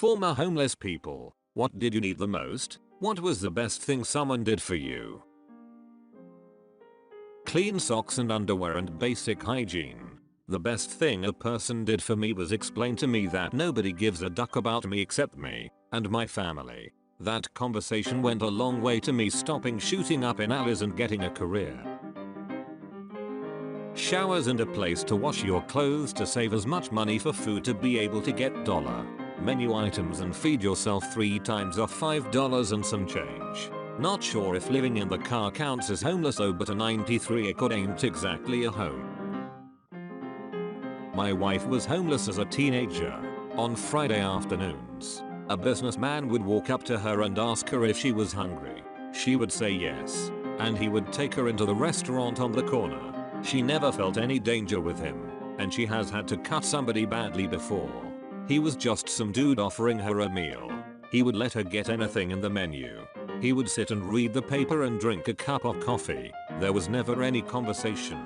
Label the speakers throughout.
Speaker 1: Former homeless people, what did you need the most? What was the best thing someone did for you? Clean socks and underwear and basic hygiene. The best thing a person did for me was explain to me that nobody gives a duck about me except me and my family. That conversation went a long way to me stopping shooting up in alleys and getting a career. Showers and a place to wash your clothes to save as much money for food to be able to get dollar menu items and feed yourself 3 times off $5 and some change. Not sure if living in the car counts as homeless, oh, but a 93 accord ain't exactly a home. My wife was homeless as a teenager. On Friday afternoons, a businessman would walk up to her and ask her if she was hungry. She would say yes, and he would take her into the restaurant on the corner. She never felt any danger with him, and she has had to cut somebody badly before. He was just some dude offering her a meal. He would let her get anything in the menu. He would sit and read the paper and drink a cup of coffee. There was never any conversation.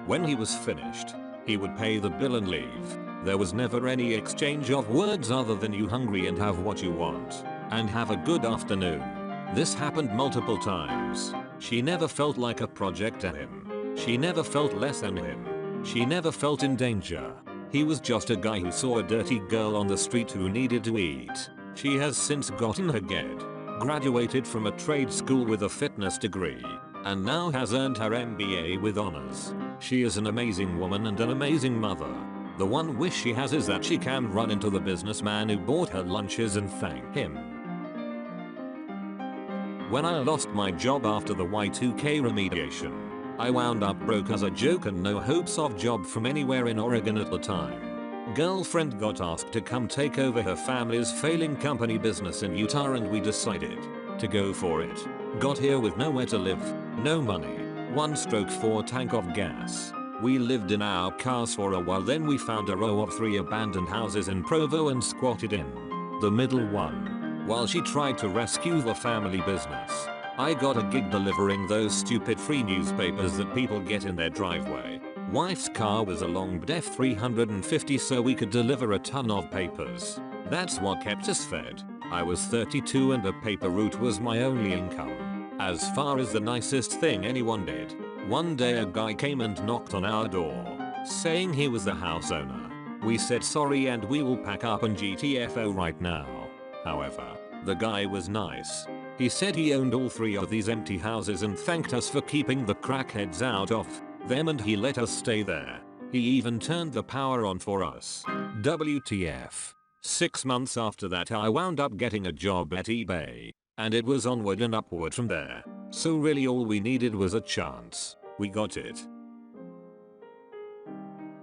Speaker 1: When he was finished, he would pay the bill and leave. There was never any exchange of words other than you hungry and have what you want, and have a good afternoon. This happened multiple times. She never felt like a project to him. She never felt less than him. She never felt in danger. He was just a guy who saw a dirty girl on the street who needed to eat. She has since gotten her GED, graduated from a trade school with a fitness degree, and now has earned her MBA with honors. She is an amazing woman and an amazing mother. The one wish she has is that she can run into the businessman who bought her lunches and thank him. When I lost my job after the Y2K remediation, I wound up broke as a joke and no hopes of job from anywhere in Oregon at the time. Girlfriend got asked to come take over her family's failing company business in Utah and we decided to go for it. Got here with nowhere to live, no money, 1.4 tank of gas. We lived in our cars for a while, then we found a row of 3 abandoned houses in Provo and squatted in the middle one while she tried to rescue the family business. I got a gig delivering those stupid free newspapers that people get in their driveway. Wife's car was a long F350 so we could deliver a ton of papers. That's what kept us fed. I was 32 and a paper route was my only income. As far as the nicest thing anyone did, one day a guy came and knocked on our door, saying he was the house owner. We said sorry and we will pack up and GTFO right now. However, the guy was nice. He said he owned all 3 of these empty houses and thanked us for keeping the crackheads out of them, and he let us stay there. He even turned the power on for us. WTF. 6 months after that I wound up getting a job at eBay, and it was onward and upward from there. So really all we needed was a chance. We got it.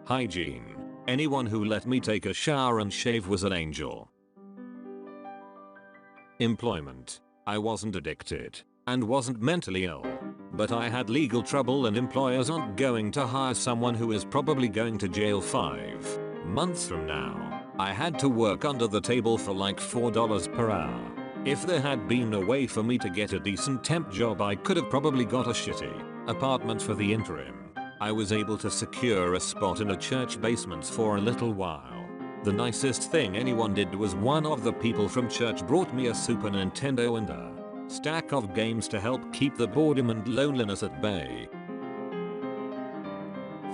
Speaker 1: Hygiene. Anyone who let me take a shower and shave was an angel. Employment. I wasn't addicted and wasn't mentally ill, but I had legal trouble and employers aren't going to hire someone who is probably going to jail 5 months from now. I had to work under the table for like $4 per hour. If there had been a way for me to get a decent temp job, I could have probably got a shitty apartment for the interim. I was able to secure a spot in a church basement for a little while. The nicest thing anyone did was one of the people from church brought me a Super Nintendo and a stack of games to help keep the boredom and loneliness at bay.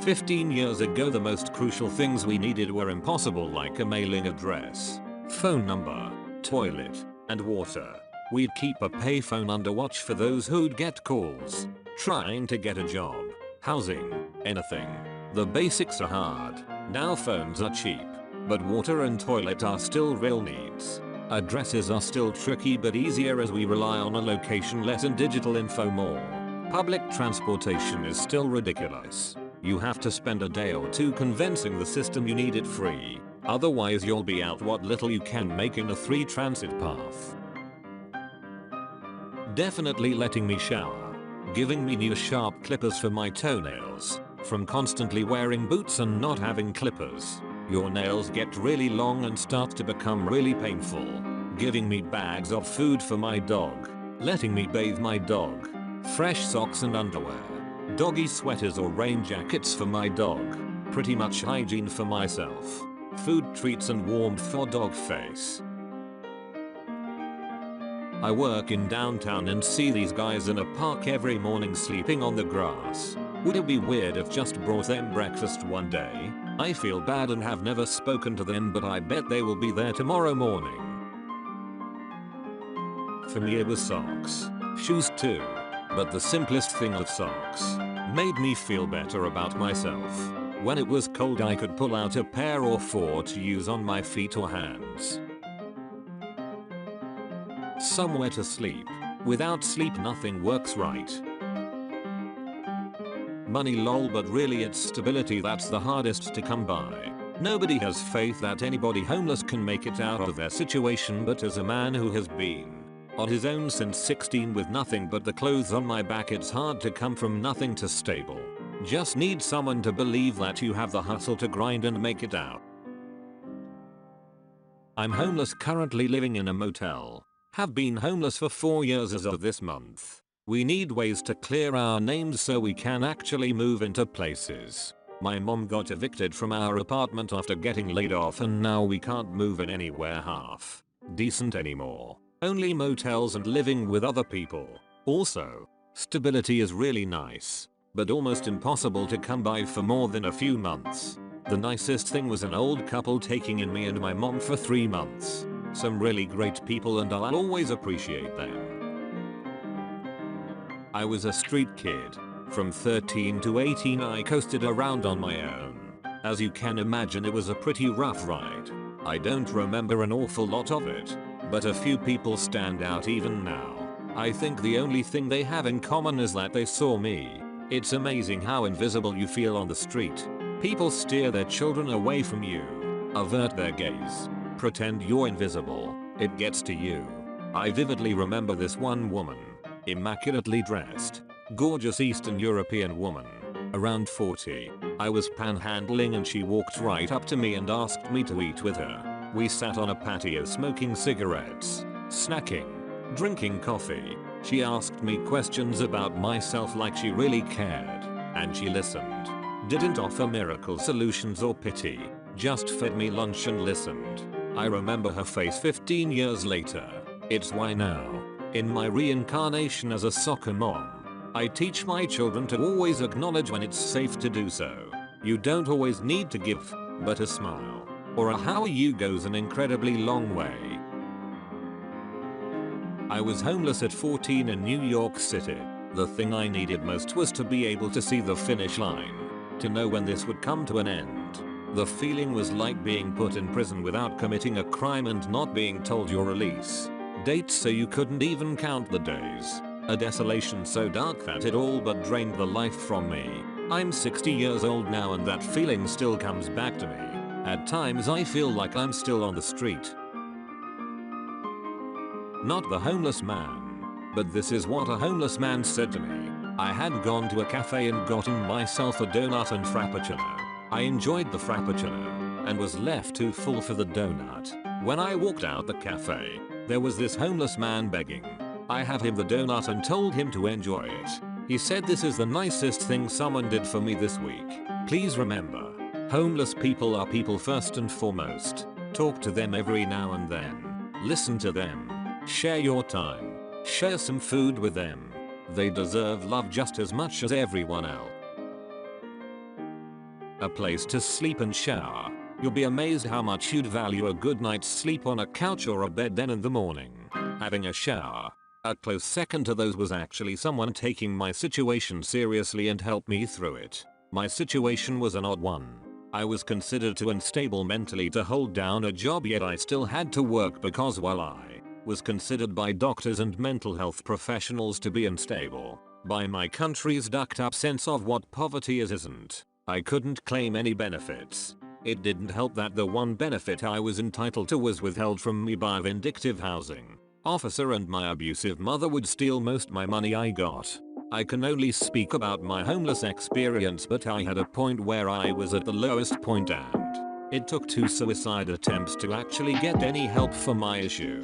Speaker 1: 15 years ago the most crucial things we needed were impossible, like a mailing address, phone number, toilet, and water. We'd keep a payphone under watch for those who'd get calls, trying to get a job, housing, anything. The basics are hard. Now phones are cheap, but water and toilet are still real needs. Addresses are still tricky but easier as we rely on a location less and digital info more. Public transportation is still ridiculous. You have to spend a day or 2 convincing the system you need it free. Otherwise you'll be out what little you can make in a 3 transit path. Definitely letting me shower. Giving me new sharp clippers for my toenails. From constantly wearing boots and not having clippers, your nails get really long and start to become really painful. Giving me bags of food for my dog. Letting me bathe my dog. Fresh socks and underwear. Doggy sweaters or rain jackets for my dog. Pretty much hygiene for myself. Food treats and warmth for dog face. I work in downtown and see these guys in a park every morning sleeping on the grass. Would it be weird if just brought them breakfast one day? I feel bad and have never spoken to them, but I bet they will be there tomorrow morning. For me it was socks. Shoes too. But the simplest thing of socks made me feel better about myself. When it was cold I could pull out a pair or four to use on my feet or hands. Somewhere to sleep. Without sleep nothing works right. Money lol, but really it's stability that's the hardest to come by. Nobody has faith that anybody homeless can make it out of their situation, but as a man who has been on his own since 16 with nothing but the clothes on my back, it's hard to come from nothing to stable. Just need someone to believe that you have the hustle to grind and make it out. I'm homeless, currently living in a motel. Have been homeless for 4 years as of this month. We need ways to clear our names so we can actually move into places. My mom got evicted from our apartment after getting laid off, and now we can't move in anywhere half decent anymore. Only motels and living with other people. Also, stability is really nice, but almost impossible to come by for more than a few months. The nicest thing was an old couple taking in me and my mom for 3 months. Some really great people and I'll always appreciate them. I was a street kid. From 13 to 18 I coasted around on my own. As you can imagine, it was a pretty rough ride. I don't remember an awful lot of it, but a few people stand out even now. I think the only thing they have in common is that they saw me. It's amazing how invisible you feel on the street. People steer their children away from you, avert their gaze, pretend you're invisible. It gets to you. I vividly remember this one woman. Immaculately dressed, gorgeous Eastern European woman, around 40. I was panhandling and she walked right up to me and asked me to eat with her. We sat on a patio smoking cigarettes, snacking, drinking coffee. She asked me questions about myself like she really cared, and she listened. Didn't offer miracle solutions or pity, just fed me lunch and listened. I remember her face 15 years later. It's why now, in my reincarnation as a soccer mom, I teach my children to always acknowledge when it's safe to do so. You don't always need to give, but a smile or a how are you goes an incredibly long way. I was homeless at 14 in New York City. The thing I needed most was to be able to see the finish line, to know when this would come to an end. The feeling was like being put in prison without committing a crime and not being told your release date, so you couldn't even count the days. A desolation so dark that it all but drained the life from me. I'm 60 years old now and that feeling still comes back to me. At times I feel like I'm still on the street. Not the homeless man, but this is what a homeless man said to me. I had gone to a cafe and gotten myself a donut and frappuccino. I enjoyed the frappuccino and was left too full for the donut. When I walked out the cafe, there was this homeless man begging. I had him the donut and told him to enjoy it. He said, "This is the nicest thing someone did for me this week. Please remember, homeless people are people first and foremost. Talk to them every now and then. Listen to them. Share your time. Share some food with them. They deserve love just as much as everyone else." A place to sleep and shower. You'll be amazed how much you'd value a good night's sleep on a couch or a bed then in the morning. Having a shower. A close second to those was actually someone taking my situation seriously and helped me through it. My situation was an odd one. I was considered too unstable mentally to hold down a job, yet I still had to work because while I was considered by doctors and mental health professionals to be unstable, by my country's ducked up sense of what poverty isn't, I couldn't claim any benefits. It didn't help that the one benefit I was entitled to was withheld from me by a vindictive housing officer, and my abusive mother would steal most my money I got. I can only speak about my homeless experience, but I had a point where I was at the lowest point and it took 2 suicide attempts to actually get any help for my issue.